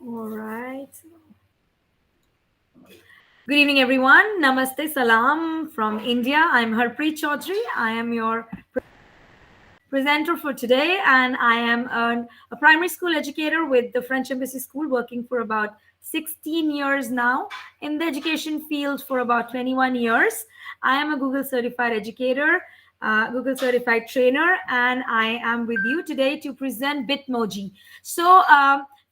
All right. Good evening, everyone. Namaste, salam from India. I'm Harpreet Chaudhary. I am your presenter for today, and I am a primary school educator with the French Embassy School, working for about 16 years now in the education field for about 21 years. I am a Google certified educator, Google certified trainer, and I am with you today to present Bitmoji. So,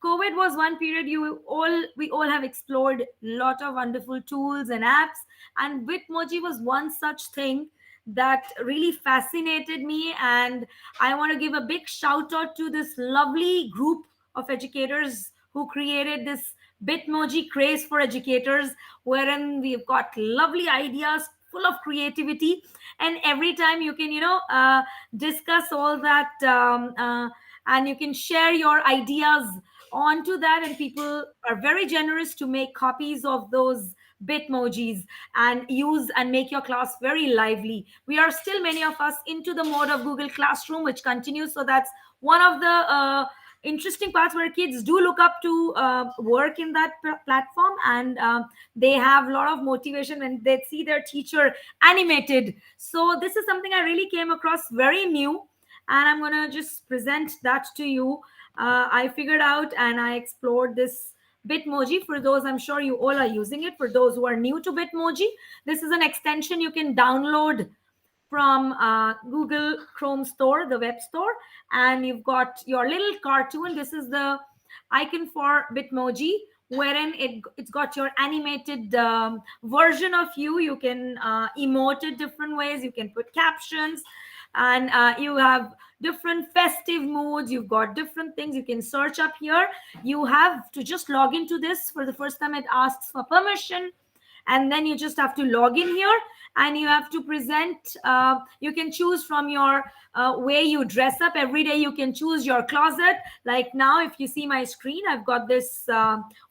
COVID was one period we all have explored a lot of wonderful tools and apps, and Bitmoji was one such thing that really fascinated me. And I want to give a big shout out to this lovely group of educators who created this Bitmoji craze for educators, wherein we've got lovely ideas full of creativity. And every time you can, discuss all that, and you can share your ideas onto that, and people are very generous to make copies of those Bitmojis and use and make your class very lively. We are still, many of us, into the mode of Google Classroom, which continues. So that's one of the interesting parts, where kids do look up to work in that platform, and they have a lot of motivation when they see their teacher animated. So this is something I really came across very new, and I'm going to just present that to you. I figured out and I explored this Bitmoji. For those, I'm sure you all are using it. For those who are new to Bitmoji, this is an extension you can download from Google Chrome Store, the web store, and you've got your little cartoon. This is the icon for Bitmoji, wherein it's got your animated version of you. You can emote it different ways. You can put captions, and you have different festive moods. You've got different things you can search up here. You have to just log into this. For the first time, it asks for permission, and then you just have to log in here, and you have to present. You can choose from your way you dress up every day. You can choose your closet. Like now, if you see my screen, I've got this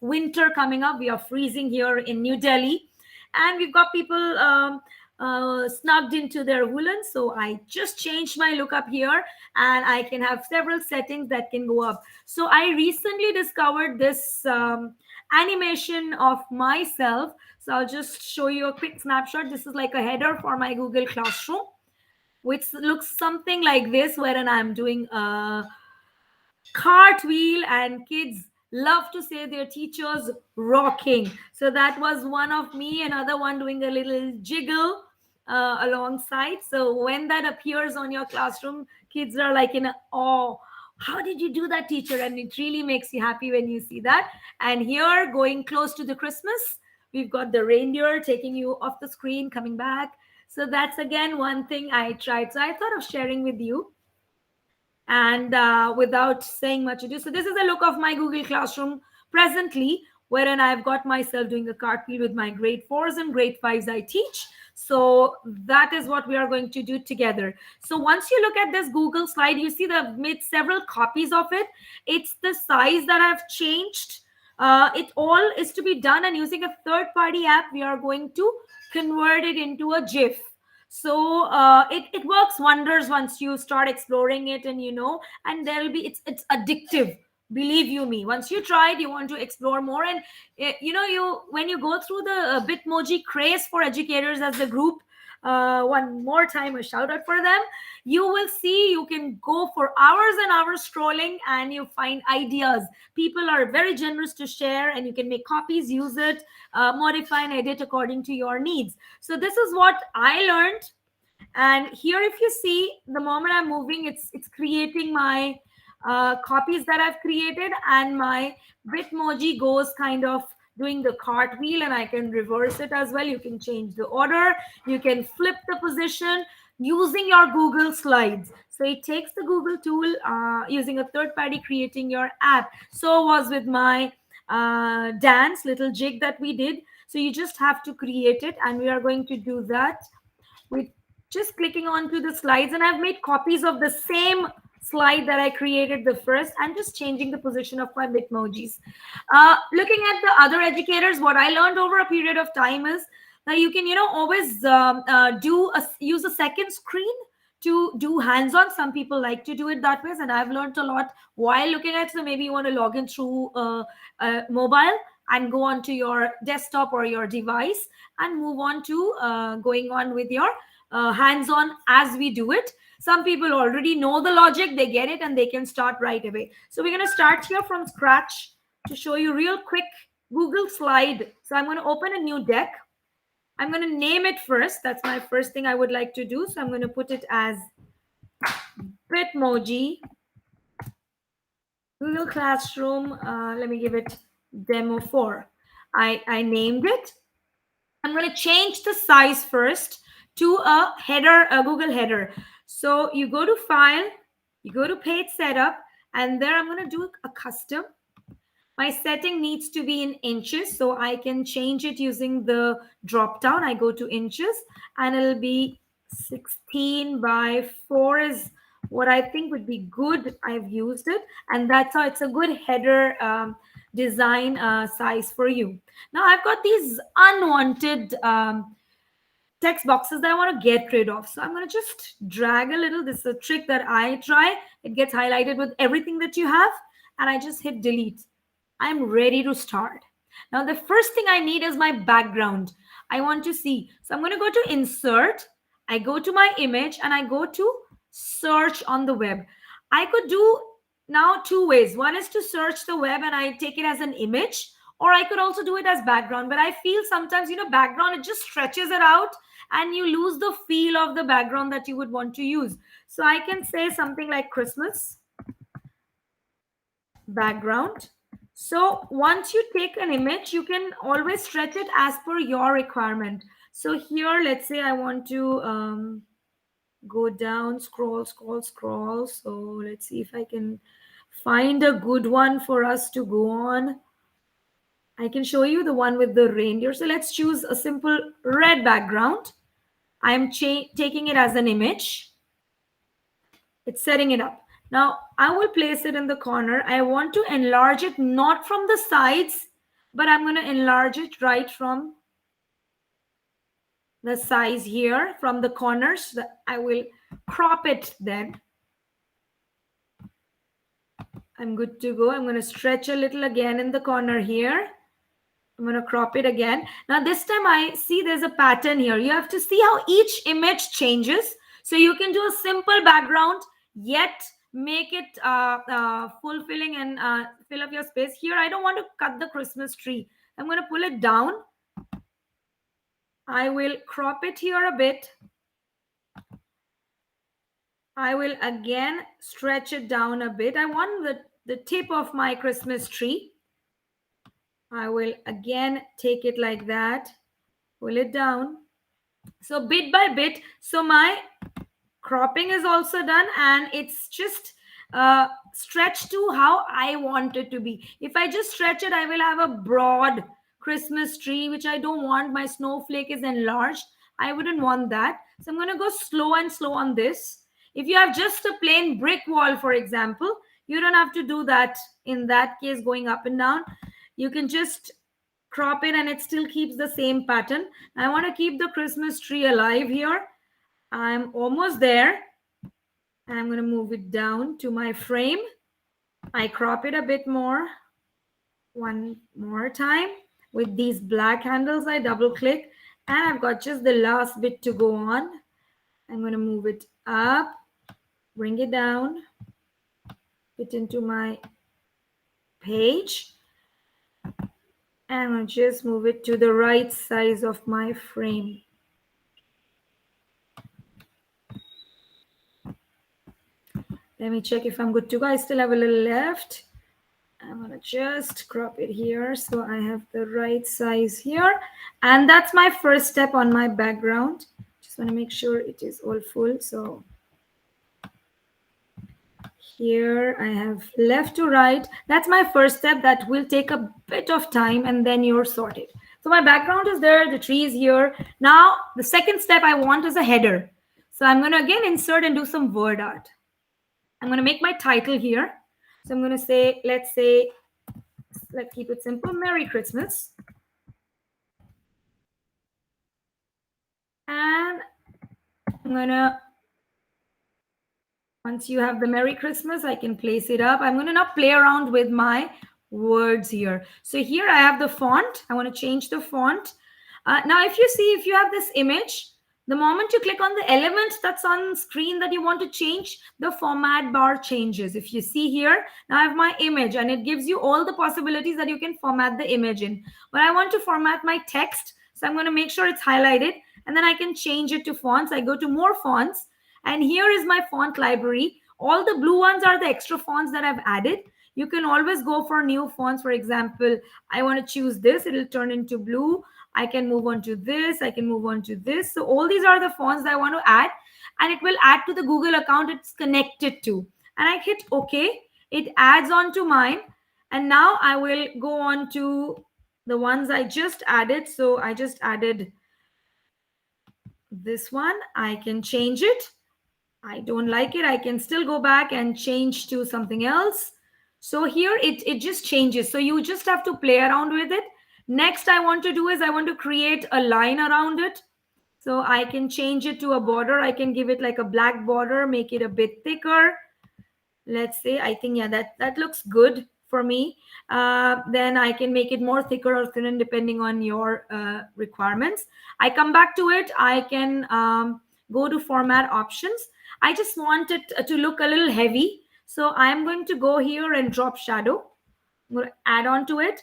winter coming up. We are freezing here in New Delhi, and we've got people snugged into their woolen. So I just changed my look up here, and I can have several settings that can go up. So I recently discovered this animation of myself. So I'll just show you a quick snapshot. This is like a header for my Google Classroom, which looks something like this, wherein I'm doing a cartwheel, and kids love to say their teachers rocking. So that was one of me, another one doing a little jiggle alongside. So when that appears on your classroom, kids are like in awe. How did you do that, teacher? And it really makes you happy when you see that. And here, going close to the Christmas, we've got the reindeer taking you off the screen, coming back. So that's again one thing I tried. So I thought of sharing with you, and without saying much ado. So this is a look of my Google Classroom presently, wherein I've got myself doing a cartwheel with my grade fours and grade fives I teach. So that is what we are going to do together. So once you look at this Google slide, you see that I've made several copies of it. It's the size that I've changed. It all is to be done, and using a third party app, we are going to convert it into a GIF. So it works wonders once you start exploring it, and and there'll be, it's addictive, believe you me. Once you try it, you want to explore more. And you, when you go through the Bitmoji craze for educators as a group, one more time a shout out for them, you will see you can go for hours and hours scrolling, and you find ideas. People are very generous to share, and you can make copies, use it, modify and edit according to your needs. So this is what I learned. And here, if you see, the moment I'm moving, it's creating my copies that I've created, and my Bitmoji goes kind of doing the cartwheel, and I can reverse it as well. You can change the order, you can flip the position using your Google Slides. So it takes the Google tool, using a third party, creating your app. So was with my dance little jig that we did. So you just have to create it, and we are going to do that with just clicking onto the slides. And I've made copies of the same slide that I created the first, and just changing the position of my Bitmojis. Looking at the other educators, what I learned over a period of time is that you can, always use a second screen to do hands-on. Some people like to do it that way, and I've learned a lot while looking at it. So maybe you want to log in through mobile and go onto your desktop or your device and move on to going on with your hands-on as we do it. Some people already know the logic, they get it, and they can start right away. So we're going to start here from scratch to show you real quick Google slide. So I'm going to open a new deck. I'm going to name it first. That's my first thing I would like to do. So I'm going to put it as Bitmoji Google Classroom. Let me give it demo 4. I named it. I'm going to change the size first to a header, a Google header. So you go to File, you go to Page Setup, and there I'm going to do a custom. My setting needs to be in inches, so I can change it using the drop down. I go to inches, and it'll be 16 by 4 is what I think would be good. I've used it, and that's how it's a good header design size for you. Now I've got these unwanted text boxes that I want to get rid of. So I'm going to just drag a little. This is a trick that I try. It gets highlighted with everything that you have, and I just hit delete. I'm ready to start. Now, the first thing I need is my background. I want to see. So I'm going to go to insert. I go to my image and I go to search on the web. I could do now two ways. One is to search the web and I take it as an image, or I could also do it as background. But I feel sometimes, background, it just stretches it out and you lose the feel of the background that you would want to use. So I can say something like Christmas background. So once you take an image, you can always stretch it as per your requirement. So here, let's say I want to go down, scroll. So let's see if I can find a good one for us to go on. I can show you the one with the reindeer. So let's choose a simple red background. I'm taking it as an image. It's setting it up. Now I will place it in the corner. I want to enlarge it not from the sides, but I'm going to enlarge it right from the size here, from the corners. I will crop it then. I'm good to go. I'm going to stretch a little again in the corner here. I'm going to crop it again. Now this time I see there's a pattern here. You have to see how each image changes. So you can do a simple background, yet make it fulfilling and fill up your space. Here I don't want to cut the Christmas tree. I'm going to pull it down. I will crop it here a bit. I will again stretch it down a bit. I want the tip of my Christmas tree. I will again take it like that, pull it down. So bit by bit, so my cropping is also done and it's just stretched to how I want it to be. If I just stretch it, I will have a broad Christmas tree, which I don't want. My snowflake is enlarged. I wouldn't want that. So I'm going to go slow and slow on this. If you have just a plain brick wall, for example, you don't have to do that. In that case, going up and down, you can just crop it and it still keeps the same pattern. I want to keep the Christmas tree alive here. I'm almost there. I'm going to move it down to my frame. I crop it a bit more. One more time. With these black handles, I double click and I've got just the last bit to go on. I'm going to move it up, bring it down, fit into my page. And I'm going to just move it to the right size of my frame. Let me check if I'm good to go. I still have a little left. I'm going to just crop it here so I have the right size here. And that's my first step on my background. Just want to make sure it is all full. So here I have left to right. That's my first step. That will take a bit of time and then you're sorted. So my background is there. The tree is here. Now the second step I want is a header. So I'm going to again insert and do some word art. I'm going to make my title here. So I'm going to say, let's keep it simple. Merry Christmas. And I'm going to Once you have the Merry Christmas, I can place it up. I'm going to now play around with my words here. So here I have the font. I want to change the font. Now, if you see, if you have this image, the moment you click on the element that's on screen that you want to change, the format bar changes. If you see here, now I have my image and it gives you all the possibilities that you can format the image in. But I want to format my text. So I'm going to make sure it's highlighted and then I can change it to fonts. I go to more fonts and here is my font library. All the blue ones are the extra fonts that I've added. You can always go for new fonts. For example, I want to choose this. It'll turn into blue. I can move on to this. I can move on to this. So all these are the fonts that I want to add. And it will add to the Google account it's connected to. And I hit OK. It adds on to mine. And now I will go on to the ones I just added. So I just added this one. I can change it. I don't like it. I can still go back and change to something else. So here it just changes. So you just have to play around with it. Next I want to do is I want to create a line around it. So I can change it to a border. I can give it like a black border, make it a bit thicker. Let's say, I think, yeah, that looks good for me. Then I can make it more thicker or thinner depending on your requirements. I come back to it. I can go to format options. I just want it to look a little heavy. So I'm going to go here and drop shadow. I'm going to add on to it.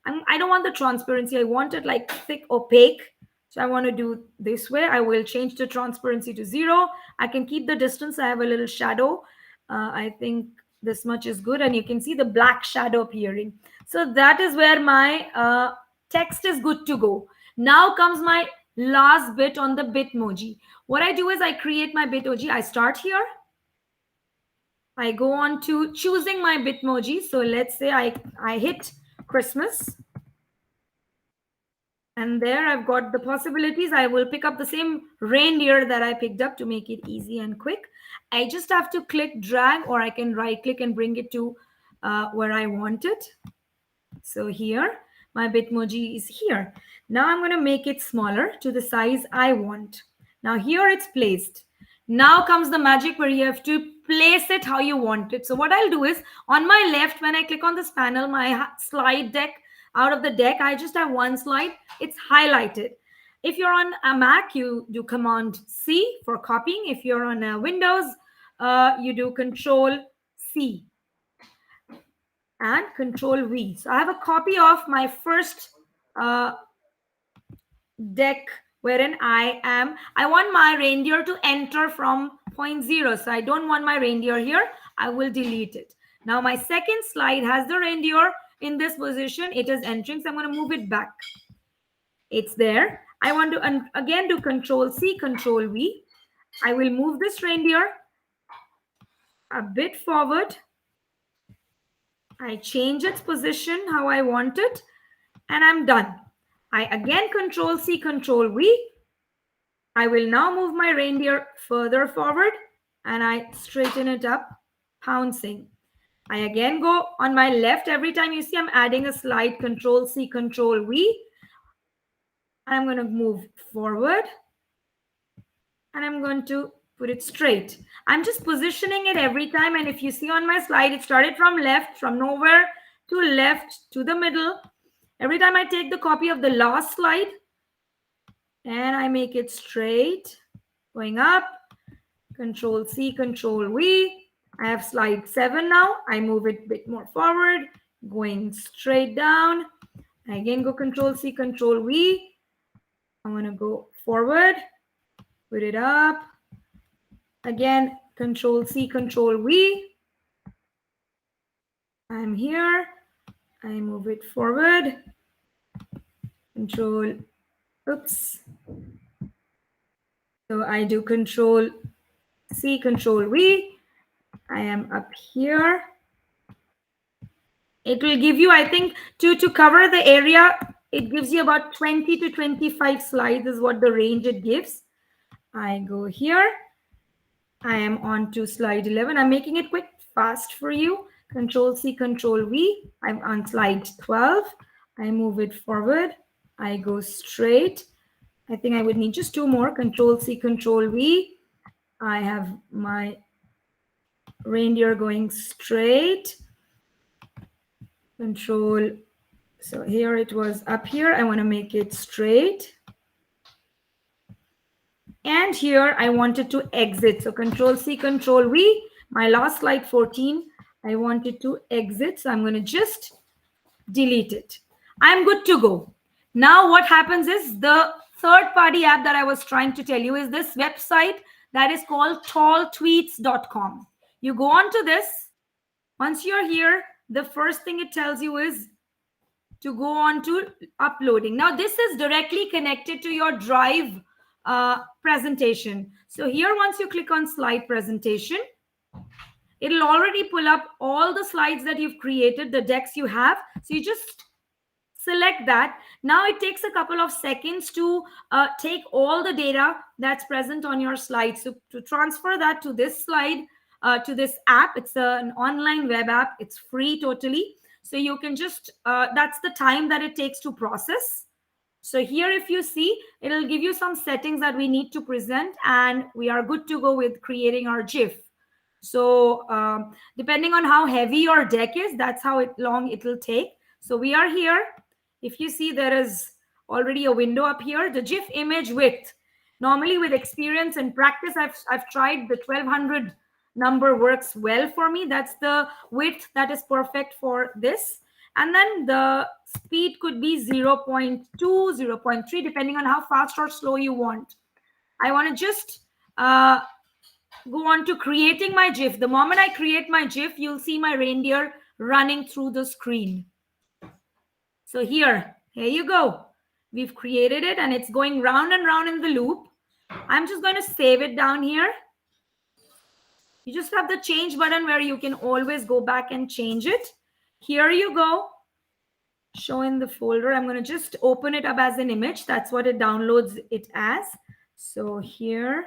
I don't want the transparency. I want it like thick, opaque. So I want to do this way. I will change the transparency to 0. I can keep the distance. I have a little shadow. I think this much is good. And you can see the black shadow appearing. So that is where my text is good to go. Now comes my last bit on the Bitmoji. What I do is I create my Bitmoji. I start here. I go on to choosing my Bitmoji. So let's say I hit Christmas. And there I've got the possibilities. I will pick up the same reindeer that I picked up to make it easy and quick. I just have to click drag, or I can right click and bring it to where I want it. So here, my Bitmoji is here. Now I'm going to make it smaller to the size I want. Now here it's placed. Now comes the magic where you have to place it how you want it. So what I'll do is on my left, when I click on this panel, my slide deck, out of the deck, I just have one slide. It's highlighted. If you're on a Mac, you do Command C for copying. If you're on a Windows, you do Control C and Control V. So I have a copy of my first deck wherein I want my reindeer to enter from point 0. So I don't want my reindeer here. I will delete it. Now my second slide has the reindeer in this position. It is entering. So I'm going to move it back. It's there. I want to again do Control C, Control V. I will move this reindeer a bit forward. I change its position how I want it, and I'm done. I again Control C, Control V. I will now move my reindeer further forward and I straighten it up, pouncing. I again go on my left. Every time you see I'm adding a slide, Control C, Control V. I'm going to move forward and I'm going to put it straight. I'm just positioning it every time. And if you see on my slide, it started from left, from nowhere to left to the middle. Every time I take the copy of the last slide and I make it straight, going up, Control C, Control V. I have slide 7 now. I move it a bit more forward, going straight down. I again go Control C, Control V. I'm going to go forward, put it up. Again, Control C, Control V. I'm here. I move it forward. Control, oops. So I do Control C, Control V. I am up here. It will give you, I think, to cover the area, it gives you about 20 to 25 slides is what the range it gives. I go here. I am on to slide 11. I'm making it quick, fast for you. Control C, Control V. I'm on slide 12. I move it forward. I go straight. I think I would need just 2 more. Control C, Control V. I have my reindeer going straight. Control. So here it was up here. I want to make it straight. And here I wanted to exit. So Control C, Control V. My last slide 14. I wanted to exit. So I'm going to just delete it. I'm good to go. Now what happens is the third party app that I was trying to tell you is this website that is called talltweets.com. You go on to this. Once you're here, the first thing it tells you is to go on to uploading. Now this is directly connected to your Drive presentation. So here, once you click on slide presentation, it'll already pull up all the slides that you've created, the decks you have. So you just select that. Now it takes a couple of seconds to take all the data that's present on your slide. So to transfer that to this slide, to this app, it's an online web app. It's free totally. So you can just, that's the time that it takes to process. So here, if you see, it'll give you some settings that we need to present, and we are good to go with creating our GIF. So depending on how heavy your deck is, that's how long it'll take. So we are here. If you see, there is already a window up here. The GIF image width. Normally with experience and practice, I've tried the 1200 number works well for me. That's the width that is perfect for this. And then the speed could be 0.2, 0.3, depending on how fast or slow you want. I want to just go on to creating my GIF. The moment I create my GIF, you'll see my reindeer running through the screen. So here you go. We've created it and it's going round and round in the loop. I'm just going to save it down here. You just have the change button where you can always go back and change it. Here you go. Show in the folder. I'm going to just open it up as an image. That's what it downloads it as. So here,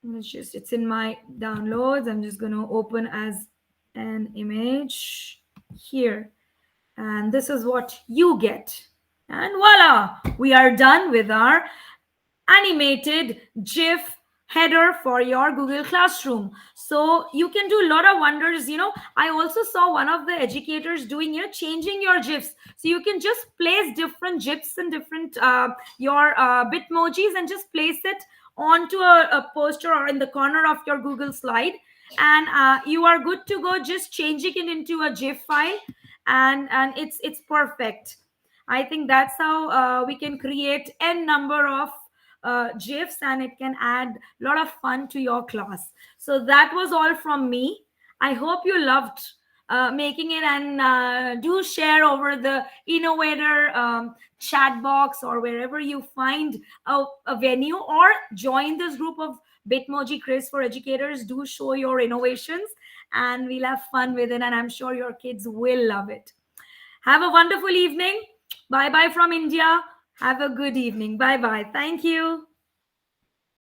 it's in my downloads. I'm just going to open as an image here. And this is what you get. And voila, we are done with our animated GIF header for your Google Classroom. So you can do a lot of wonders. I also saw one of the educators doing, changing your GIFs. So you can just place different GIFs and different your Bitmojis and just place it onto a poster or in the corner of your Google slide. And you are good to go, just changing it into a GIF file. And it's perfect. I think that's how we can create n number of GIFs, and it can add a lot of fun to your class. So that was all from me. I hope you loved making it, and do share over the innovator chat box or wherever you find a venue, or join this group of Bitmoji Craze for Educators. Do show your innovations and we'll have fun with it, and I'm sure your kids will love it. Have a wonderful evening. Bye bye from India. Have a good evening. Bye bye. Thank you.